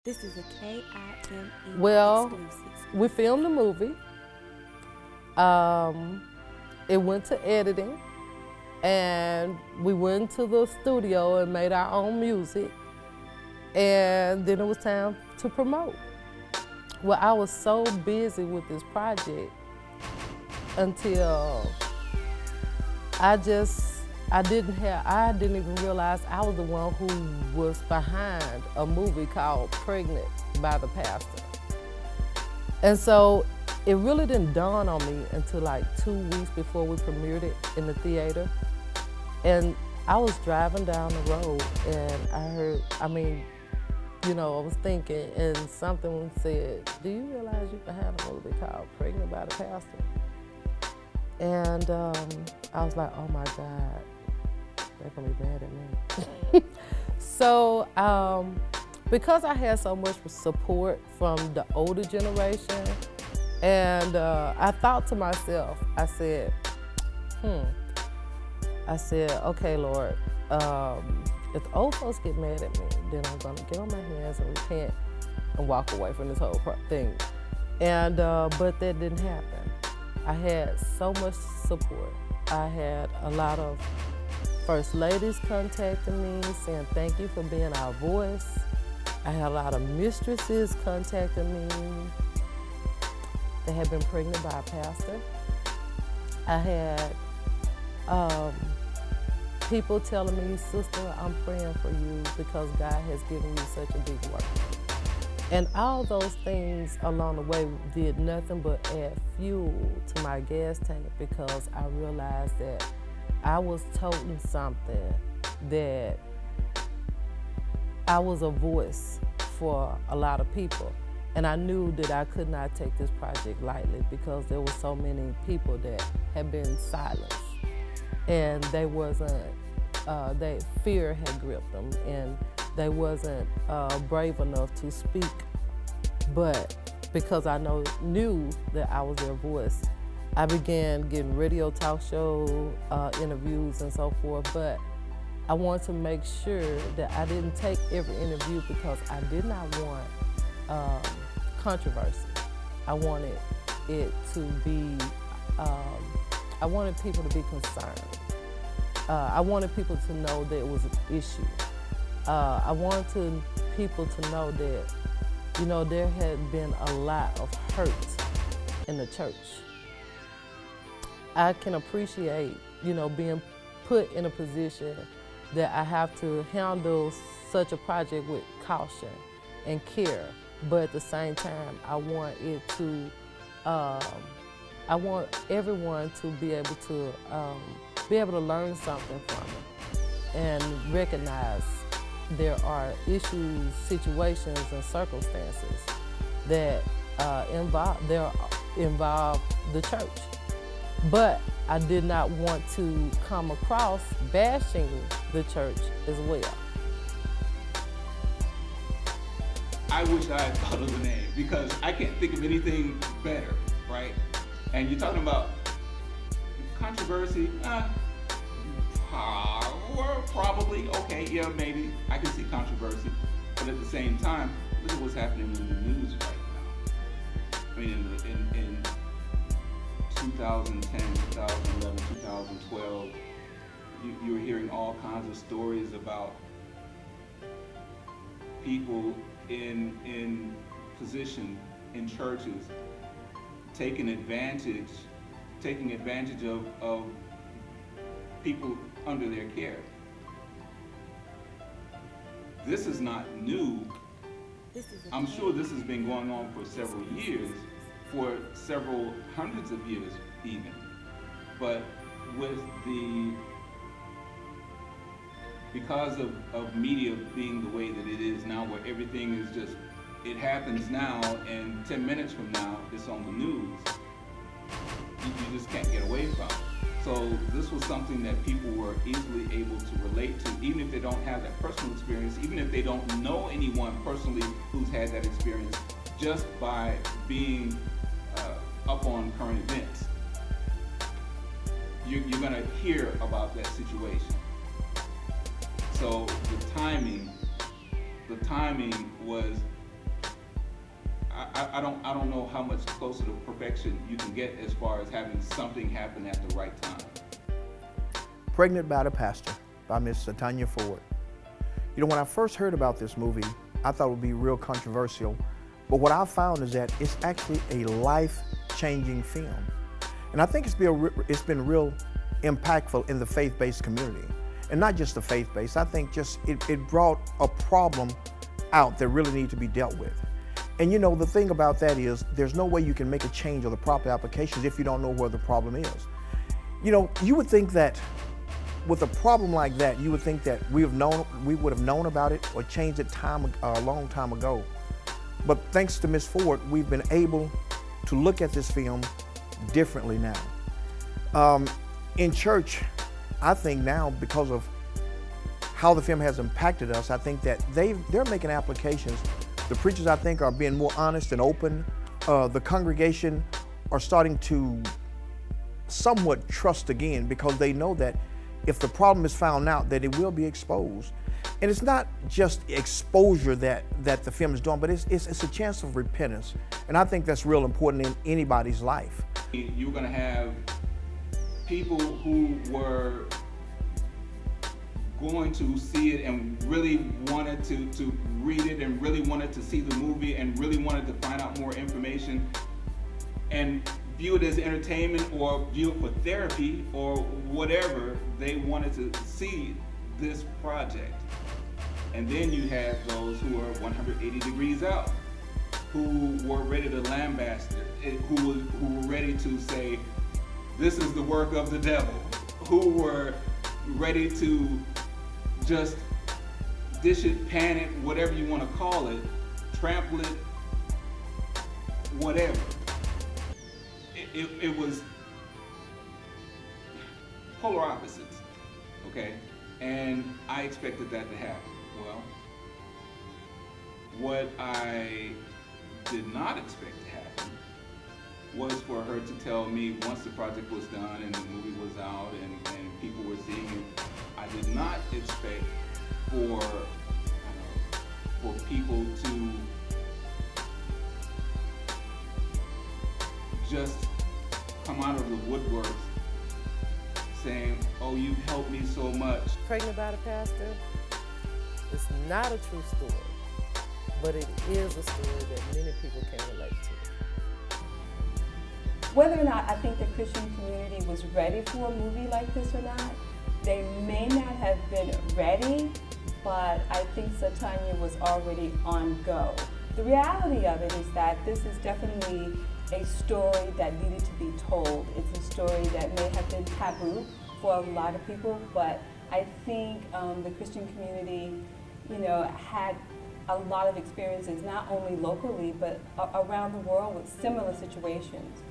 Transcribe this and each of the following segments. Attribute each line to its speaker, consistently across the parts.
Speaker 1: This is a KIME
Speaker 2: Well,
Speaker 1: exclusive.
Speaker 2: we filmed the movie. Um, it went to editing, and we went to the studio and made our own music. And then it was time to promote. Well, I was so busy with this project until I didn't even realize I was the one who was behind a movie called Pregnant by the Pastor. And so it really didn't dawn on me until like 2 weeks before we premiered it in the theater. And I was driving down the road and I heard, I was thinking, and something said, "Do you realize you can have a movie called Pregnant by the Pastor?" And I was like, oh my God, they're gonna be mad at me. So, because I had so much support from the older generation, and I thought to myself, I said, okay, Lord, if the old folks get mad at me, then I'm gonna get on my hands and repent and walk away from this whole thing. And but that didn't happen. I had so much support. I had a lot of first ladies contacting me saying thank you for being our voice. I had a lot of mistresses contacting me that had been pregnant by a pastor. I had people telling me, "Sister, I'm praying for you because God has given you such a big work." And all those things along the way did nothing but add fuel to my gas tank, because I realized that I was toting something, that I was a voice for a lot of people. And I knew that I could not take this project lightly because there were so many people that had been silenced. And they wasn't, fear had gripped them, and they wasn't brave enough to speak. But because I knew that I was their voice, I began getting radio talk show interviews and so forth. But I wanted to make sure that I didn't take every interview because I did not want controversy. I wanted it to be, I wanted people to be concerned. I wanted people to know that it was an issue. I wanted people to know that, there had been a lot of hurt in the church. I can appreciate, being put in a position that I have to handle such a project with caution and care, but at the same time, I want everyone to be able to learn something from it and recognize there are issues, situations, and circumstances that involve the church. But I did not want to come across bashing the church as well.
Speaker 3: I wish I had thought of the name because I can't think of anything better, right? And you're talking about controversy. Well, probably, okay, yeah, maybe. I can see controversy. But at the same time, look at what's happening in the news right now. I mean, in 2010, 2011, 2012, you were hearing all kinds of stories about people in position in churches taking advantage of people under their care. This is not new. I'm sure this has been going on for several years, for several hundreds of years even. But because of media being the way that it is now, where everything is just, it happens now and 10 minutes from now it's on the news, you just can't get away from it. So this was something that people were easily able to relate to, even if they don't have that personal experience, even if they don't know anyone personally who's had that experience, just by being up on current events. You're gonna hear about that situation. So the timing was I don't know how much closer to perfection you can get as far as having something happen at the right time.
Speaker 4: Pregnant by the Pastor by Miss SaTonya Ford. You know, when I first heard about this movie, I thought it would be real controversial, but what I found is that it's actually a life-changing film. And I think it's been real impactful in the faith-based community. And not just the faith-based, I think just it brought a problem out that really needed to be dealt with. And you know, the thing about that is there's no way you can make a change or the proper applications if you don't know where the problem is. You know, you would think that with a problem like that, you would think that we would have known about it or changed it a long time ago. But thanks to Miss Ford, we've been able to look at this film differently now. In church, I think now, because of how the film has impacted us, I think that they're making applications. The preachers, I think, are being more honest and open. The congregation are starting to somewhat trust again, because they know that if the problem is found out, that it will be exposed. And it's not just exposure that the film is doing, but it's a chance of repentance. And I think that's real important in anybody's life.
Speaker 3: You're gonna have people who were going to see it and really wanted to read it and really wanted to see the movie and really wanted to find out more information and view it as entertainment or view it for therapy or whatever. They wanted to see this project. And then you have those who are 180 degrees out, who were ready to lambaste it, who were ready to say, this is the work of the devil, who were ready to just dish it, pan it, whatever you want to call it, trample it, whatever. It was polar opposites, okay? And I expected that to happen. Well, what I did not expect to happen was for her to tell me once the project was done and the movie was out and people were seeing it, I did not expect for people to just come out of the woodworks saying, oh, you've helped me so much.
Speaker 2: Pregnant by the Pastor, it's not a true story, but it is a story that many people can relate to.
Speaker 1: Whether or not I think the Christian community was ready for a movie like this or not, they may not have been ready, but I think SaTonya was already on go. The reality of it is that this is definitely a story that needed to be told. It's a story that may have been taboo for a lot of people, but I think the Christian community, had a lot of experiences, not only locally, but around the world with similar situations.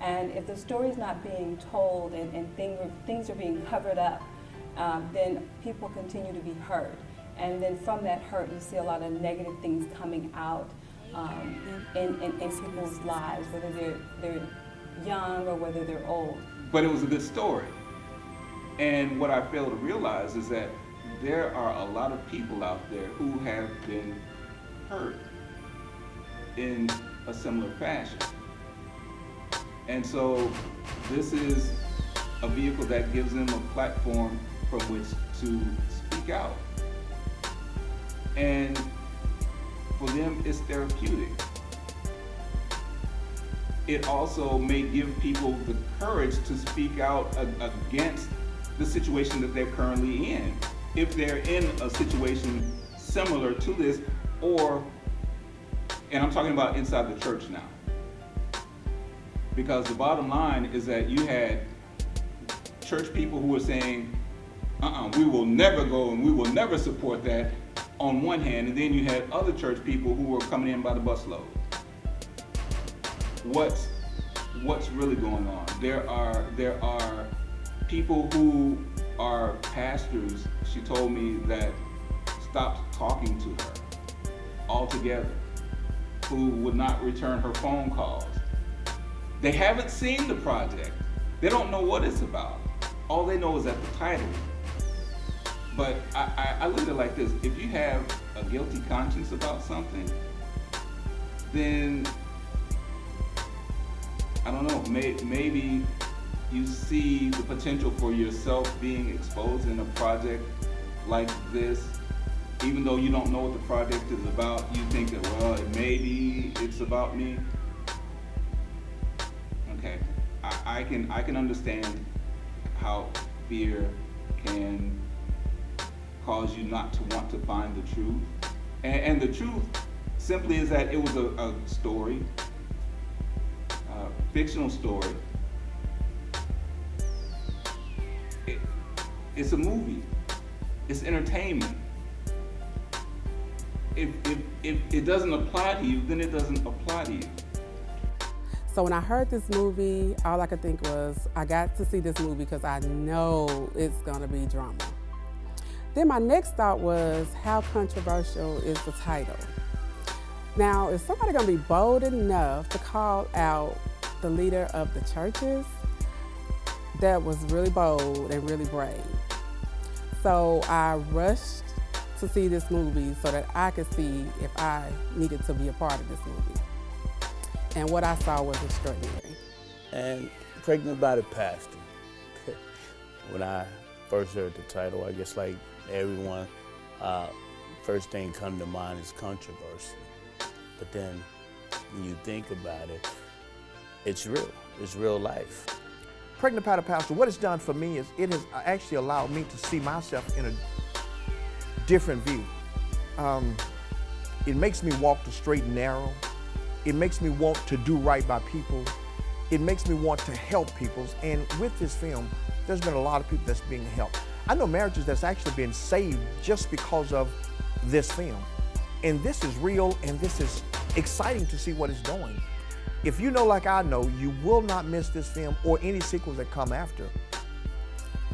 Speaker 1: And if the story's not being told and things are being covered up, then people continue to be hurt. And then from that hurt, you see a lot of negative things coming out in people's lives, whether they're young or whether they're old.
Speaker 3: But it was a good story. And what I fail to realize is that there are a lot of people out there who have been hurt in a similar fashion. And so this is a vehicle that gives them a platform from which to speak out. And for them, it's therapeutic. It also may give people the courage to speak out against the situation that they're currently in. If they're in a situation similar to this, and I'm talking about inside the church now. Because the bottom line is that you had church people who were saying, we will never go and we will never support that on one hand, and then you had other church people who were coming in by the busload. What's really going on? There are people who are pastors, she told me, that stopped talking to her altogether, who would not return her phone calls. They haven't seen the project. They don't know what it's about. All they know is that the title. But I look at it like this. If you have a guilty conscience about something, then don't know, maybe you see the potential for yourself being exposed in a project like this, even though you don't know what the project is about. You think that, well, maybe it's about me. Okay, I can understand how fear can cause you not to want to find the truth. And the truth simply is that it was a story, a fictional story. It's a movie. It's entertainment. If it doesn't apply to you, then it doesn't apply to you.
Speaker 5: So when I heard this movie, all I could think was, I got to see this movie because I know it's gonna be drama. Then my next thought was, how controversial is the title? Now, is somebody gonna be bold enough to call out the leader of the churches? That was really bold and really brave. So I rushed to see this movie so that I could see if I needed to be a part of this movie. And what I saw was extraordinary.
Speaker 6: And Pregnant by the Pastor. When I first heard the title, I guess like everyone, first thing come to mind is controversy. But then when you think about it, it's real life.
Speaker 4: Pregnant by the Pastor, what it's done for me is it has actually allowed me to see myself in a different view. It makes me walk the straight and narrow. It makes me want to do right by people. It makes me want to help people. And with this film, there's been a lot of people that's being helped. I know marriages that's actually been saved just because of this film. And this is real, and this is exciting to see what it's doing. If you know like I know, you will not miss this film or any sequels that come after.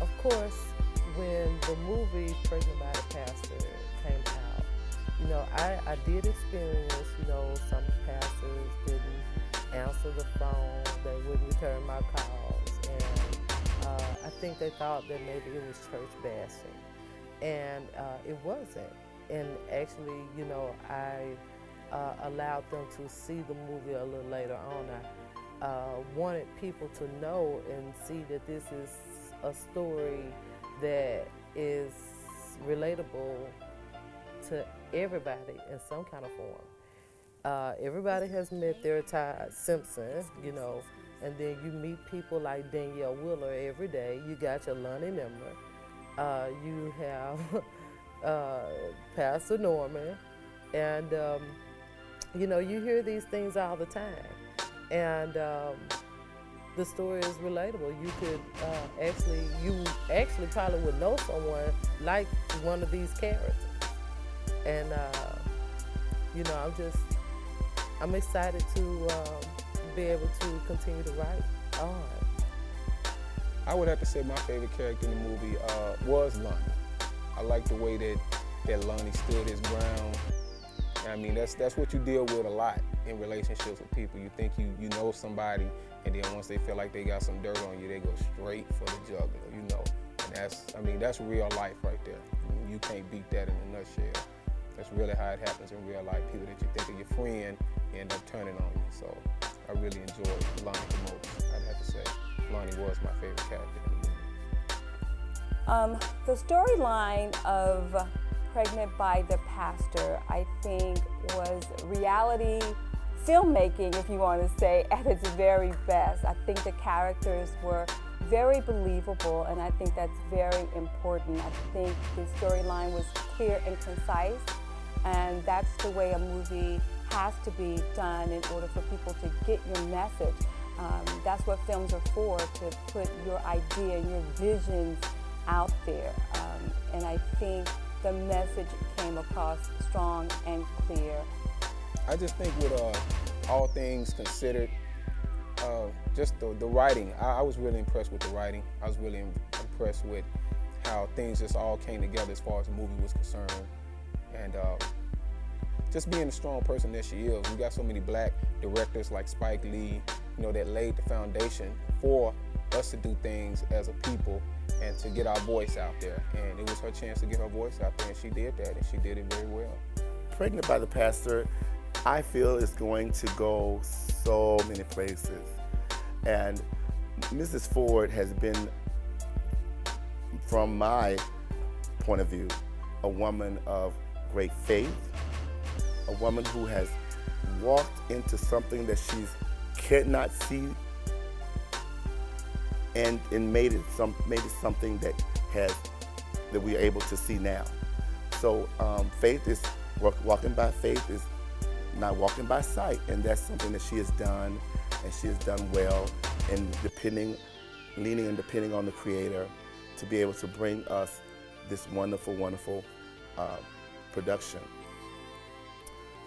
Speaker 2: Of course, when the movie Pregnant by the Pastor came out, you know, I did experience, you know, some pastors didn't answer the phone, they wouldn't return my calls, and I think they thought that maybe it was church bashing, and it wasn't. And actually, you know, I allowed them to see the movie a little later on. I wanted people to know and see that this is a story that is relatable to everybody in some kind of form. Everybody has met their Ty Simpson, you know, and then you meet people like Danielle Wheeler every day. You got your Lonnie Nimmer. You have Pastor Norman, and you know, you hear these things all the time, and the story is relatable. You could you actually probably would know someone like one of these characters, and you know, I'm excited to be able to continue to write on.
Speaker 7: I would have to say my favorite character in the movie was Lonnie. I like the way that Lonnie stood his ground. I mean, that's what you deal with a lot in relationships with people. You think you know somebody, and then once they feel like they got some dirt on you, they go straight for the jugular, you know. And that's real life right there. I mean, you can't beat that in a nutshell. That's really how it happens in real life. People that you think are your friend end up turning on you. So I really enjoyed Lonnie the most, I'd have to say. Lonnie was my favorite character in the movie.
Speaker 1: The storyline of Pregnant by the Pastor, I think, was reality filmmaking, if you want to say, at its very best. I think the characters were very believable, and I think that's very important. I think the storyline was clear and concise, and that's the way a movie has to be done in order for people to get your message. That's what films are for, to put your idea and your visions out there. And I think the message came across strong and clear.
Speaker 7: I just think with all things considered, just the writing, I was really impressed with the writing. I was really impressed with how things just all came together as far as the movie was concerned. And just being the strong person that she is. We got so many black directors like Spike Lee, you know, that laid the foundation for us to do things as a people and to get our voice out there. And it was her chance to get her voice out there, and she did that, and she did it very well.
Speaker 8: Pregnant by the Pastor, I feel is going to go so many places. And Mrs. Ford has been, from my point of view, a woman of great faith, a woman who has walked into something that she cannot see and made it something that we're able to see now. So faith is walking by faith is not walking by sight, and that's something that she has done, and she has done well, and leaning and depending on the Creator to be able to bring us this wonderful, wonderful production.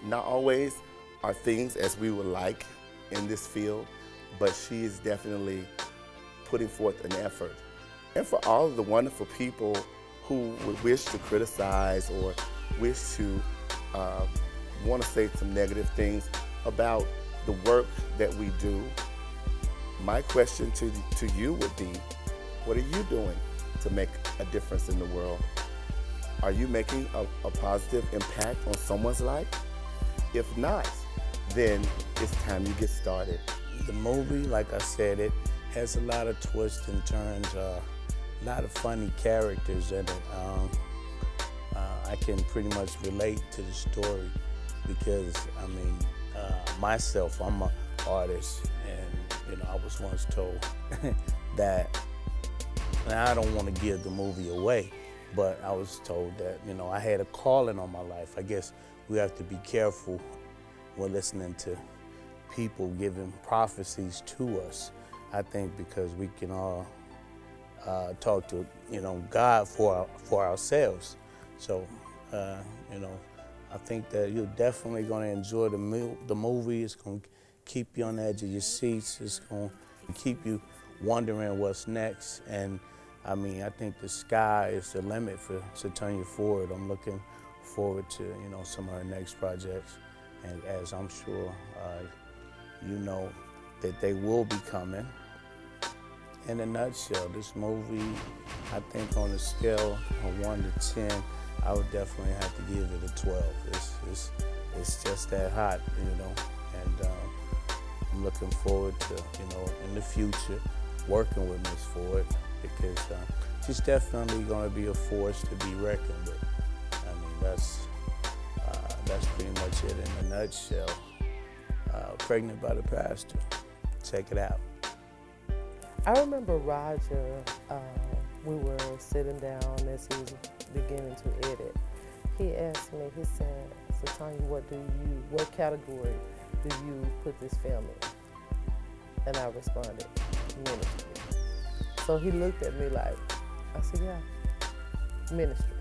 Speaker 8: Not always are things as we would like in this field, but she is definitely putting forth an effort. And for all of the wonderful people who would wish to criticize or wish to want to say some negative things about the work that we do, my question to you would be, what are you doing to make a difference in the world? Are you making a positive impact on someone's life? If not, then it's time you get started.
Speaker 6: The movie, like I said, it has a lot of twists and turns, a lot of funny characters in it. I can pretty much relate to the story because, I mean, myself, I'm an artist, and I was once told that, and I don't want to give the movie away, but I was told that, I had a calling on my life. I guess we have to be careful when listening to people giving prophecies to us. I think because we can all talk to, God for ourselves. So, I think that you're definitely going to enjoy the movie. It's going to keep you on the edge of your seats. It's going to keep you wondering what's next. And I mean, I think the sky is the limit for SaTonya Ford. I'm looking forward to, some of her next projects. And as I'm sure that they will be coming. In a nutshell, this movie, I think on a scale of 1 to 10, I would definitely have to give it a 12. It's just that hot, and I'm looking forward to, in the future, working with Miss Ford, because she's definitely going to be a force to be reckoned with. I mean, that's pretty much it in a nutshell. Pregnant by the Pastor. Check it out.
Speaker 2: I remember Roger, we were sitting down as he was beginning to edit. He asked me, he said, SaTonya, what category do you put this film in? And I responded, ministry. So he looked at me like, I said, yeah, ministry.